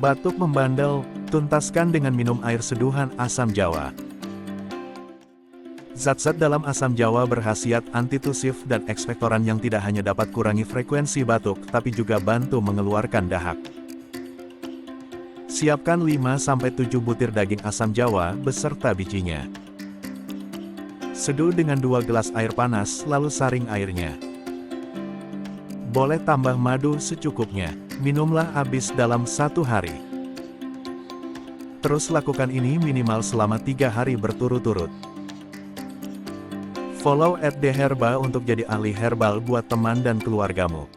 Batuk membandel, tuntaskan dengan minum air seduhan asam jawa. Zat-zat dalam asam jawa berkhasiat antitusif dan ekspektoran yang tidak hanya dapat kurangi frekuensi batuk, tapi juga bantu mengeluarkan dahak. Siapkan 5-7 butir daging asam jawa beserta bijinya. Seduh dengan 2 gelas air panas, lalu saring airnya. Boleh tambah madu secukupnya. Minumlah habis dalam 1 hari. Terus lakukan ini minimal selama 3 hari berturut-turut. Follow @theherba untuk jadi ahli herbal buat teman dan keluargamu.